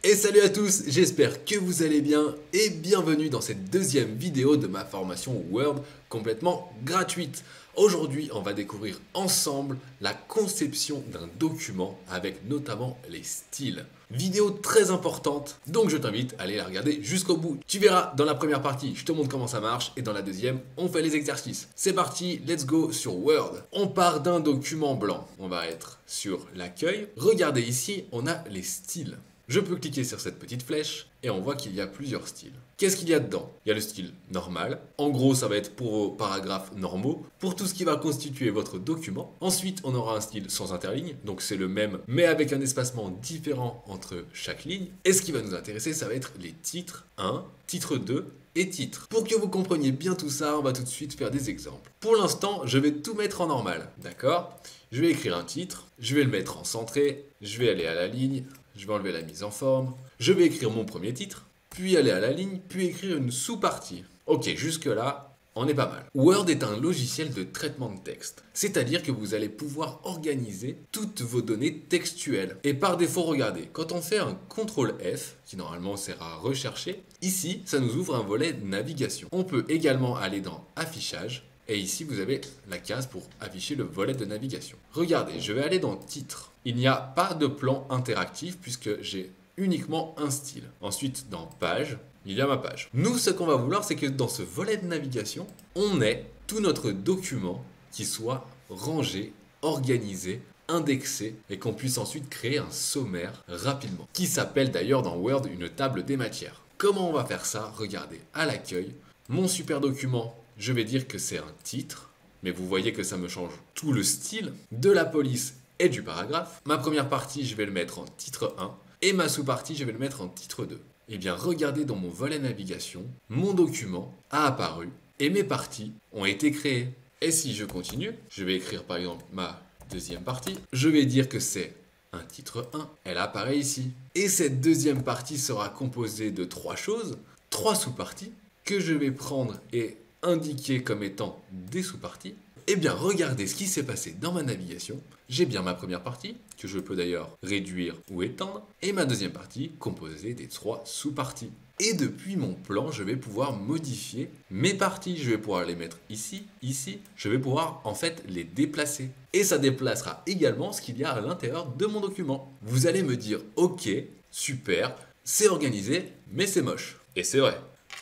Et salut à tous, j'espère que vous allez bien et bienvenue dans cette deuxième vidéo de ma formation Word complètement gratuite. Aujourd'hui, on va découvrir ensemble la conception d'un document avec notamment les styles. Vidéo très importante, donc je t'invite à aller la regarder jusqu'au bout. Tu verras dans la première partie, je te montre comment ça marche et dans la deuxième, on fait les exercices. C'est parti, let's go sur Word. On part d'un document blanc, on va être sur l'accueil. Regardez ici, on a les styles. Je peux cliquer sur cette petite flèche et on voit qu'il y a plusieurs styles. Qu'est-ce qu'il y a dedans? Il y a le style normal. En gros, ça va être pour vos paragraphes normaux, pour tout ce qui va constituer votre document. Ensuite, on aura un style sans interligne, donc c'est le même, mais avec un espacement différent entre chaque ligne. Et ce qui va nous intéresser, ça va être les titres 1, titre 2 et titre. Pour que vous compreniez bien tout ça, on va tout de suite faire des exemples. Pour l'instant, je vais tout mettre en normal, d'accord? Je vais écrire un titre, je vais le mettre en centré, je vais aller à la ligne, je vais enlever la mise en forme, je vais écrire mon premier titre, puis aller à la ligne, puis écrire une sous-partie. Ok, jusque-là, on est pas mal. Word est un logiciel de traitement de texte, c'est-à-dire que vous allez pouvoir organiser toutes vos données textuelles. Et par défaut, regardez, quand on fait un CTRL F, qui normalement sert à rechercher, ici, ça nous ouvre un volet navigation. On peut également aller dans Affichage, et ici, vous avez la case pour afficher le volet de navigation. Regardez, je vais aller dans Titre. Il n'y a pas de plan interactif puisque j'ai uniquement un style. Ensuite, dans Page, il y a ma page. Nous, ce qu'on va vouloir, c'est que dans ce volet de navigation, on ait tout notre document qui soit rangé, organisé, indexé et qu'on puisse ensuite créer un sommaire rapidement, qui s'appelle d'ailleurs dans Word une table des matières. Comment on va faire ça? Regardez, à l'accueil, mon super document, je vais dire que c'est un titre, mais vous voyez que ça me change tout le style de la police et du paragraphe. Ma première partie, je vais le mettre en titre 1 et ma sous-partie, je vais le mettre en titre 2. Eh bien, regardez dans mon volet navigation, mon document a apparu et mes parties ont été créées. Et si je continue, je vais écrire par exemple ma deuxième partie. Je vais dire que c'est un titre 1. Elle apparaît ici. Et cette deuxième partie sera composée de trois choses, trois sous-parties que je vais prendre et indiquer comme étant des sous-parties. Eh bien, regardez ce qui s'est passé dans ma navigation. J'ai bien ma première partie, que je peux d'ailleurs réduire ou étendre, et ma deuxième partie, composée des trois sous-parties. Et depuis mon plan, je vais pouvoir modifier mes parties. Je vais pouvoir les mettre ici, ici. Je vais pouvoir en fait les déplacer. Et ça déplacera également ce qu'il y a à l'intérieur de mon document. Vous allez me dire, ok, super, c'est organisé, mais c'est moche. Et c'est vrai.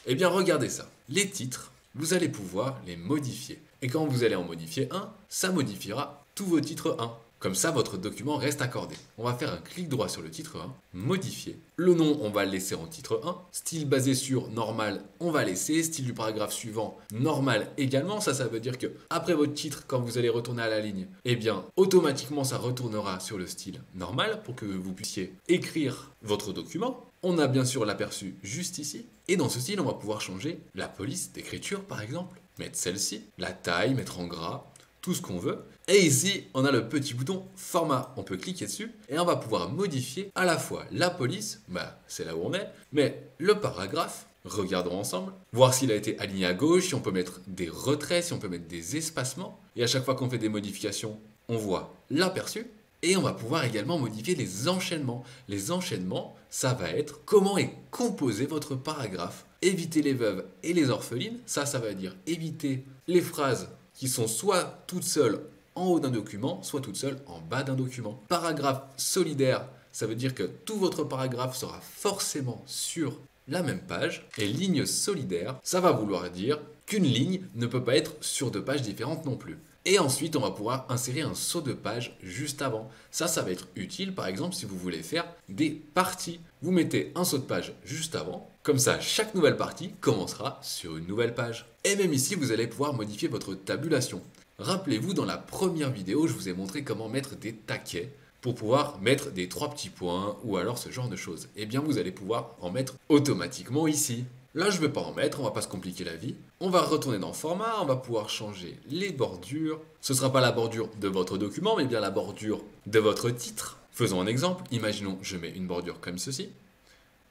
Eh bien, regardez ça. Les titres, vous allez pouvoir les modifier. Et quand vous allez en modifier un, ça modifiera tous vos titres 1. Comme ça, votre document reste accordé. On va faire un clic droit sur le titre 1, modifier. Le nom, on va le laisser en titre 1. Style basé sur normal, on va laisser. Style du paragraphe suivant, normal également. Ça veut dire que après votre titre, quand vous allez retourner à la ligne, eh bien, automatiquement, ça retournera sur le style normal pour que vous puissiez écrire votre document. On a bien sûr l'aperçu juste ici. Et dans ce style, on va pouvoir changer la police d'écriture, par exemple. Mettre celle-ci, la taille, mettre en gras, tout ce qu'on veut. Et ici, on a le petit bouton format. On peut cliquer dessus et on va pouvoir modifier à la fois la police, c'est là où on est, mais le paragraphe. Regardons ensemble, voir s'il a été aligné à gauche, si on peut mettre des retraits, si on peut mettre des espacements. Et à chaque fois qu'on fait des modifications, on voit l'aperçu. Et on va pouvoir également modifier les enchaînements. Les enchaînements, ça va être comment est composé votre paragraphe. Éviter les veuves et les orphelines, ça va dire éviter les phrases qui sont soit toutes seules en haut d'un document, soit toutes seules en bas d'un document. Paragraphe solidaire, ça veut dire que tout votre paragraphe sera forcément sur la même page. Et ligne solidaire, ça va vouloir dire qu'une ligne ne peut pas être sur deux pages différentes non plus. Et ensuite, on va pouvoir insérer un saut de page juste avant. Ça va être utile, par exemple, si vous voulez faire des parties. Vous mettez un saut de page juste avant. Comme ça, chaque nouvelle partie commencera sur une nouvelle page. Et même ici, vous allez pouvoir modifier votre tabulation. Rappelez-vous, dans la première vidéo, je vous ai montré comment mettre des taquets pour pouvoir mettre des 3 petits points ou alors ce genre de choses. Eh bien, vous allez pouvoir en mettre automatiquement ici. Là, je ne vais pas en mettre, on va pas se compliquer la vie. On va retourner dans Format, on va pouvoir changer les bordures. Ce ne sera pas la bordure de votre document, mais bien la bordure de votre titre. Faisons un exemple. Imaginons, je mets une bordure comme ceci.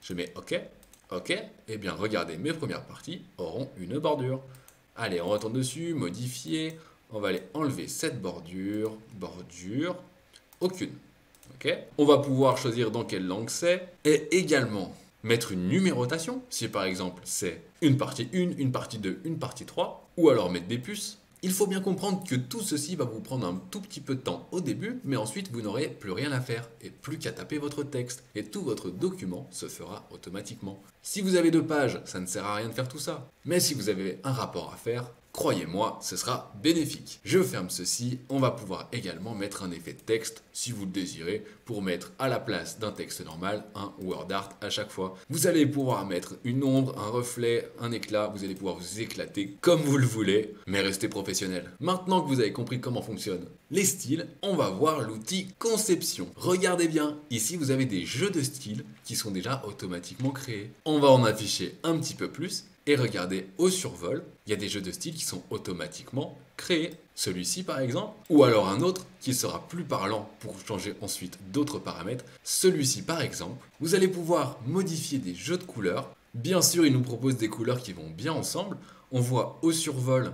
Je mets OK. OK. Eh bien, regardez, mes premières parties auront une bordure. Allez, on retourne dessus, modifier. On va aller enlever cette bordure. Bordure. Aucune. Ok. On va pouvoir choisir dans quelle langue c'est et également mettre une numérotation, si par exemple c'est une partie 1, une partie 2, une partie 3, ou alors mettre des puces. Il faut bien comprendre que tout ceci va vous prendre un tout petit peu de temps au début, mais ensuite vous n'aurez plus rien à faire et plus qu'à taper votre texte et tout votre document se fera automatiquement. Si vous avez 2 pages, ça ne sert à rien de faire tout ça. Mais si vous avez un rapport à faire, croyez-moi, ce sera bénéfique. Je ferme ceci, on va pouvoir également mettre un effet de texte, si vous le désirez, pour mettre à la place d'un texte normal, un word art à chaque fois. Vous allez pouvoir mettre une ombre, un reflet, un éclat, vous allez pouvoir vous éclater comme vous le voulez, mais restez professionnel. Maintenant que vous avez compris comment fonctionnent les styles, on va voir l'outil conception. Regardez bien, ici vous avez des jeux de styles qui sont déjà automatiquement créés. On va en afficher un petit peu plus. Et regardez au survol, il y a des jeux de style qui sont automatiquement créés. Celui-ci par exemple, ou alors un autre qui sera plus parlant pour changer ensuite d'autres paramètres. Celui-ci par exemple, vous allez pouvoir modifier des jeux de couleurs. Bien sûr, il nous propose des couleurs qui vont bien ensemble. On voit au survol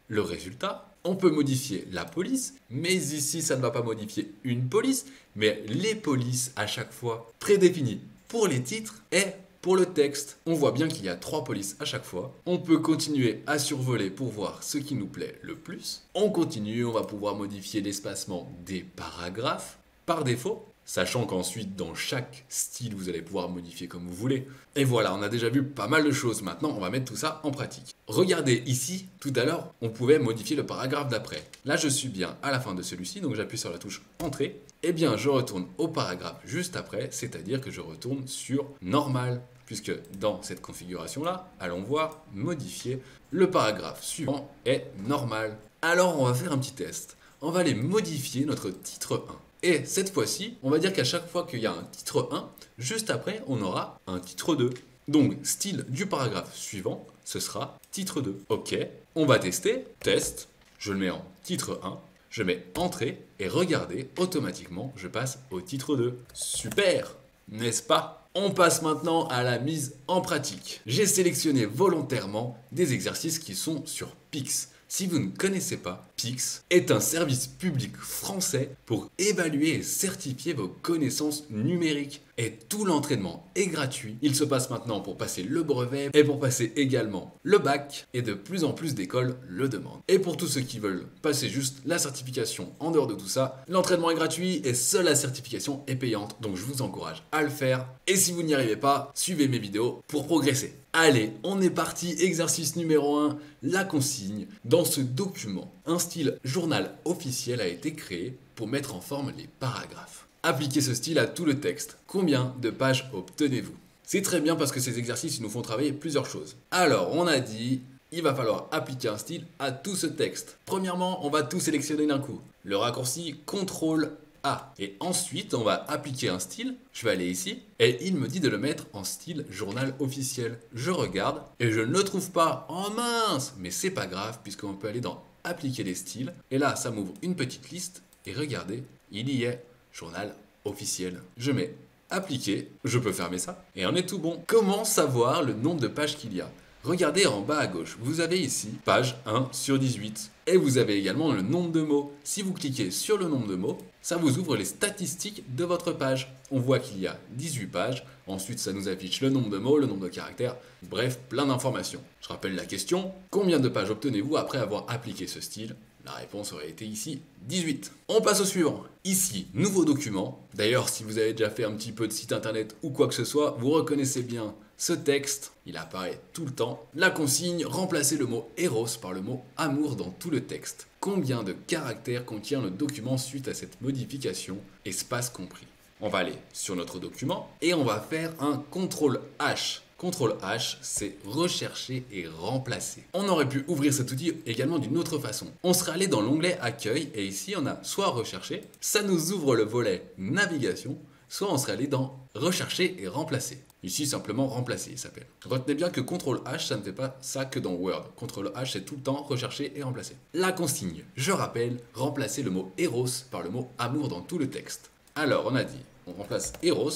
le résultat. On peut modifier la police, mais ici ça ne va pas modifier une police, mais les polices à chaque fois prédéfinies pour les titres et pour le texte. On voit bien qu'il y a 3 polices à chaque fois. On peut continuer à survoler pour voir ce qui nous plaît le plus. On continue, on va pouvoir modifier l'espacement des paragraphes par défaut, sachant qu'ensuite dans chaque style vous allez pouvoir modifier comme vous voulez. Et voilà, on a déjà vu pas mal de choses. Maintenant on va mettre tout ça en pratique. Regardez ici, tout à l'heure on pouvait modifier le paragraphe d'après. Là je suis bien à la fin de celui-ci, donc j'appuie sur la touche entrée. Eh bien je retourne au paragraphe juste après, c'est-à-dire que je retourne sur normal. Puisque dans cette configuration-là, allons voir modifier le paragraphe suivant est normal. Alors on va faire un petit test. On va aller modifier notre titre 1. Et cette fois-ci, on va dire qu'à chaque fois qu'il y a un titre 1, juste après, on aura un titre 2. Donc, style du paragraphe suivant, ce sera titre 2. Ok, on va tester. Test, je le mets en titre 1, je mets entrée et regardez, automatiquement, je passe au titre 2. Super, n'est-ce pas ? On passe maintenant à la mise en pratique. J'ai sélectionné volontairement des exercices qui sont sur Pix. Si vous ne connaissez pas, Pix est un service public français pour évaluer et certifier vos connaissances numériques. Et tout l'entraînement est gratuit. Il se passe maintenant pour passer le brevet et pour passer également le bac. Et de plus en plus d'écoles le demandent. Et pour tous ceux qui veulent passer juste la certification en dehors de tout ça, l'entraînement est gratuit et seule la certification est payante. Donc je vous encourage à le faire. Et si vous n'y arrivez pas, suivez mes vidéos pour progresser. Allez, on est parti. Exercice numéro 1, la consigne. Dans ce document, un style journal officiel a été créé pour mettre en forme les paragraphes. Appliquez ce style à tout le texte. Combien de pages obtenez-vous? C'est très bien parce que ces exercices nous font travailler plusieurs choses. Alors, on a dit, il va falloir appliquer un style à tout ce texte. Premièrement, on va tout sélectionner d'un coup. Le raccourci CTRL A. Et ensuite, on va appliquer un style. Je vais aller ici. Et il me dit de le mettre en style journal officiel. Je regarde et je ne le trouve pas. Oh mince! Mais c'est pas grave puisqu'on peut aller dans appliquer les styles. Et là, ça m'ouvre une petite liste. Et regardez, il y est. Journal officiel. Je mets appliquer, je peux fermer ça, et on est tout bon. Comment savoir le nombre de pages qu'il y a? Regardez en bas à gauche, vous avez ici page 1 sur 18. Et vous avez également le nombre de mots. Si vous cliquez sur le nombre de mots, ça vous ouvre les statistiques de votre page. On voit qu'il y a 18 pages, ensuite ça nous affiche le nombre de mots, le nombre de caractères, bref, plein d'informations. Je rappelle la question, combien de pages obtenez-vous après avoir appliqué ce style? La réponse aurait été ici 18. On passe au suivant. Ici, nouveau document. D'ailleurs, si vous avez déjà fait un petit peu de site internet ou quoi que ce soit, vous reconnaissez bien ce texte. Il apparaît tout le temps. La consigne, remplacez le mot Eros par le mot amour dans tout le texte. Combien de caractères contient le document suite à cette modification, espace compris. On va aller sur notre document et on va faire un CTRL H. CTRL H, c'est rechercher et remplacer. On aurait pu ouvrir cet outil également d'une autre façon. On serait allé dans l'onglet Accueil et ici on a soit rechercher, ça nous ouvre le volet Navigation, soit on serait allé dans Rechercher et remplacer. Ici simplement remplacer il s'appelle. Retenez bien que CTRL H ça ne fait pas ça que dans Word. CTRL H c'est tout le temps rechercher et remplacer. La consigne, je rappelle, remplacer le mot Eros par le mot amour dans tout le texte. Alors on a dit, on remplace Eros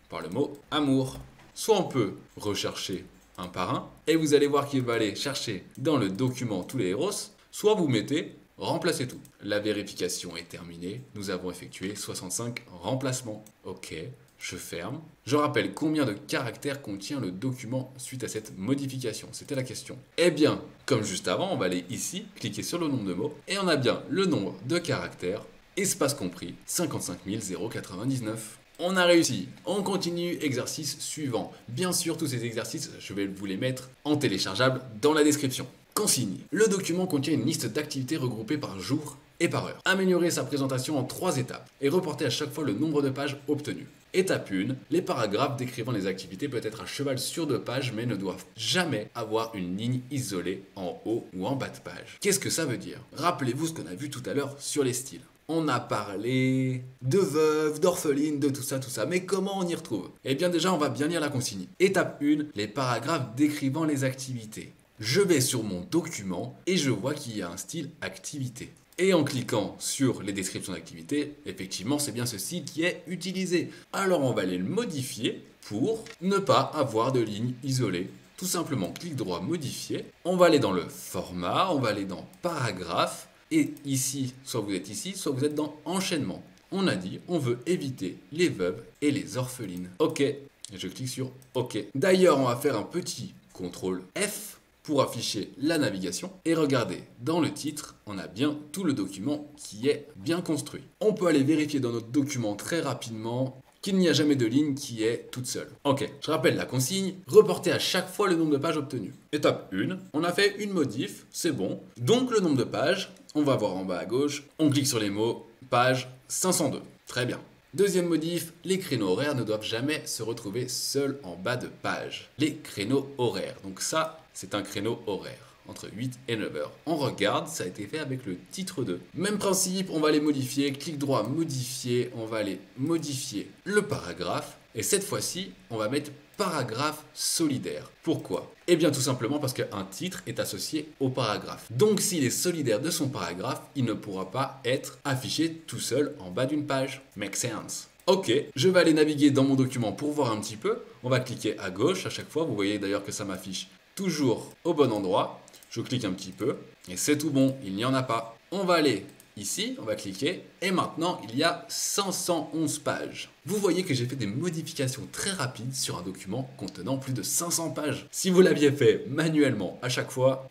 par le mot amour. Soit on peut rechercher un par un, et vous allez voir qu'il va aller chercher dans le document tous les Eros, soit vous mettez remplacer tout. La vérification est terminée, nous avons effectué 65 remplacements. Ok, je ferme. Je rappelle combien de caractères contient le document suite à cette modification, c'était la question. Eh bien, comme juste avant, on va aller ici, cliquer sur le nombre de mots, et on a bien le nombre de caractères, espace compris, 55 099. On a réussi. On continue, exercice suivant. Bien sûr, tous ces exercices, je vais vous les mettre en téléchargeable dans la description. Consigne. Le document contient une liste d'activités regroupées par jour et par heure. Améliorer sa présentation en 3 étapes et reporter à chaque fois le nombre de pages obtenues. Étape 1. Les paragraphes décrivant les activités peuvent être à cheval sur 2 pages mais ne doivent jamais avoir une ligne isolée en haut ou en bas de page. Qu'est-ce que ça veut dire? Rappelez-vous ce qu'on a vu tout à l'heure sur les styles. On a parlé de veuves, d'orphelines, de tout ça, mais comment on y retrouve? Eh bien déjà, on va bien lire la consigne. Étape 1, les paragraphes décrivant les activités. Je vais sur mon document et je vois qu'il y a un style activité. Et en cliquant sur les descriptions d'activités, effectivement, c'est bien ce style qui est utilisé. Alors on va aller le modifier pour ne pas avoir de ligne isolée. Tout simplement, clic droit, modifier. On va aller dans le format, on va aller dans paragraphe. Et ici, soit vous êtes ici, soit vous êtes dans enchaînement. On a dit, on veut éviter les veuves et les orphelines. Ok, et je clique sur OK. D'ailleurs, on va faire un petit CTRL F pour afficher la navigation. Et regardez, dans le titre, on a bien tout le document qui est bien construit. On peut aller vérifier dans notre document très rapidement qu'il n'y a jamais de ligne qui est toute seule. Ok, je rappelle la consigne, reporter à chaque fois le nombre de pages obtenues. Étape 1, on a fait une modif, c'est bon. Donc le nombre de pages, on va voir en bas à gauche, on clique sur les mots, page 502. Très bien. Deuxième modif, les créneaux horaires ne doivent jamais se retrouver seuls en bas de page. Les créneaux horaires, donc ça, c'est un créneau horaire. Entre 8 et 9 heures. On regarde, ça a été fait avec le titre 2. Même principe, on va les modifier, clic droit, modifier, on va aller modifier le paragraphe. Et cette fois-ci, on va mettre paragraphe solidaire. Pourquoi? Eh bien tout simplement parce qu'un titre est associé au paragraphe. Donc s'il est solidaire de son paragraphe, il ne pourra pas être affiché tout seul en bas d'une page. Make sense? Ok, je vais aller naviguer dans mon document pour voir un petit peu. On va cliquer à gauche à chaque fois. Vous voyez d'ailleurs que ça m'affiche toujours au bon endroit. Je clique un petit peu et c'est tout bon, il n'y en a pas. On va aller ici, on va cliquer et maintenant il y a 511 pages. Vous voyez que j'ai fait des modifications très rapides sur un document contenant plus de 500 pages. Si vous l'aviez fait manuellement à chaque fois,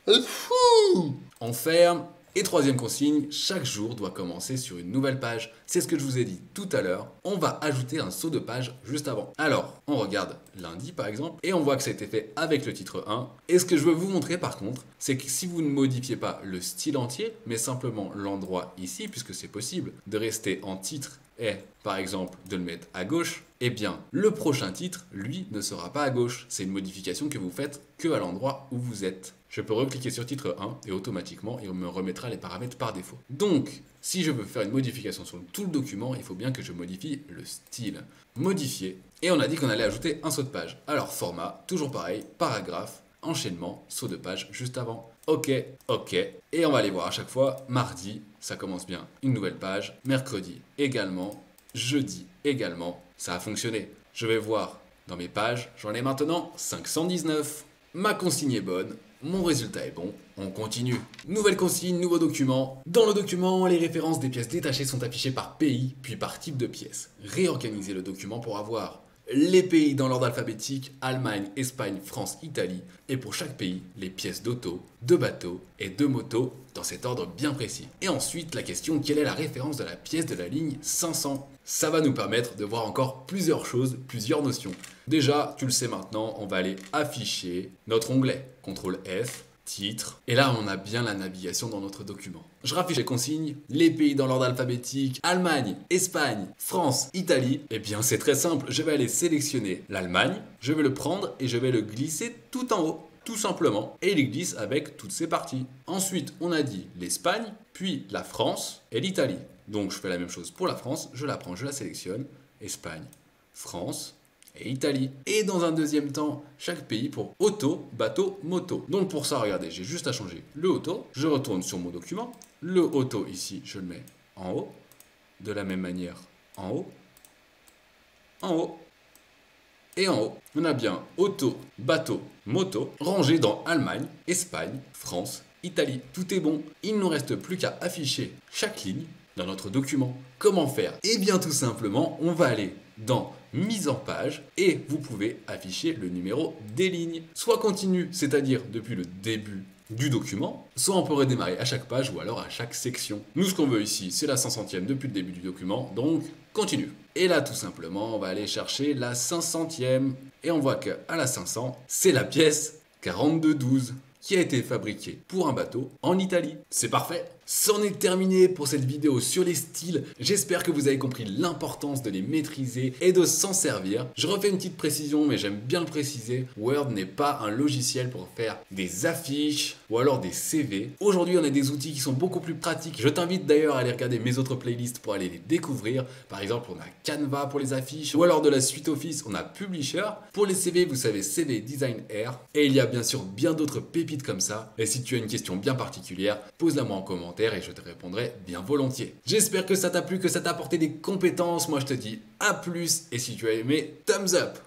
on ferme. Et troisième consigne, chaque jour doit commencer sur une nouvelle page. C'est ce que je vous ai dit tout à l'heure. On va ajouter un saut de page juste avant. Alors, on regarde lundi par exemple, et on voit que ça a été fait avec le titre 1. Et ce que je veux vous montrer par contre, c'est que si vous ne modifiez pas le style entier, mais simplement l'endroit ici, puisque c'est possible de rester en titre et par exemple de le mettre à gauche, eh bien le prochain titre, lui, ne sera pas à gauche. C'est une modification que vous faites que à l'endroit où vous êtes. Je peux recliquer sur titre 1 et automatiquement il me remettra les paramètres par défaut. Donc, si je veux faire une modification sur tout le document, il faut bien que je modifie le style. Modifier. Et on a dit qu'on allait ajouter un saut de page. Alors format, toujours pareil, paragraphe, enchaînement, saut de page juste avant. Ok, ok. Et on va aller voir à chaque fois. Mardi, ça commence bien, une nouvelle page. Mercredi également. Jeudi également. Ça a fonctionné. Je vais voir dans mes pages. J'en ai maintenant 519. Ma consigne est bonne. Mon résultat est bon, on continue. Nouvelle consigne, nouveau document. Dans le document, les références des pièces détachées sont affichées par pays, puis par type de pièce. Réorganisez le document pour avoir les pays dans l'ordre alphabétique, Allemagne, Espagne, France, Italie, et pour chaque pays, les pièces d'auto, de bateau et de moto, dans cet ordre bien précis. Et ensuite, la question, quelle est la référence de la pièce de la ligne 500? Ça va nous permettre de voir encore plusieurs choses, plusieurs notions. Déjà, tu le sais maintenant, on va aller afficher notre onglet. CTRL F, titre, et là on a bien la navigation dans notre document. Je raffiche les consignes, les pays dans l'ordre alphabétique, Allemagne, Espagne, France, Italie. Eh bien c'est très simple, je vais aller sélectionner l'Allemagne, je vais le prendre et je vais le glisser tout en haut. Tout simplement, et il glisse avec toutes ses parties. Ensuite, on a dit l'Espagne, puis la France et l'Italie. Donc je fais la même chose pour la France, je la prends, je la sélectionne, Espagne, France et Italie. Et dans un deuxième temps, chaque pays pour auto, bateau, moto. Donc pour ça, regardez, j'ai juste à changer le auto, je retourne sur mon document, le auto ici, je le mets en haut, de la même manière en haut, en haut, et en haut, on a bien auto, bateau, moto, rangé dans Allemagne, Espagne, France Italie, tout est bon. Il ne nous reste plus qu'à afficher chaque ligne dans notre document. Comment faire? Eh bien tout simplement, on va aller dans mise en page et vous pouvez afficher le numéro des lignes. Soit continu, c'est-à-dire depuis le début du document, soit on peut redémarrer à chaque page ou alors à chaque section. Nous, ce qu'on veut ici, c'est la 500e depuis le début du document, donc continue. Et là, tout simplement, on va aller chercher la 500e et on voit qu'à la 500, c'est la pièce 4212 qui a été fabriquée pour un bateau en Italie. C'est parfait! C'en est terminé pour cette vidéo sur les styles. J'espère que vous avez compris l'importance de les maîtriser et de s'en servir. Je refais une petite précision, mais j'aime bien le préciser. Word n'est pas un logiciel pour faire des affiches ou alors des CV. Aujourd'hui, on a des outils qui sont beaucoup plus pratiques. Je t'invite d'ailleurs à aller regarder mes autres playlists pour aller les découvrir. Par exemple, on a Canva pour les affiches ou alors de la suite Office, on a Publisher. Pour les CV, vous savez CV Design Air. Et il y a bien sûr bien d'autres pépites comme ça. Et si tu as une question bien particulière, pose-la moi en commentaire et je te répondrai bien volontiers. J'espère que ça t'a plu, que ça t'a apporté des compétences. Moi, je te dis à plus et si tu as aimé, thumbs up!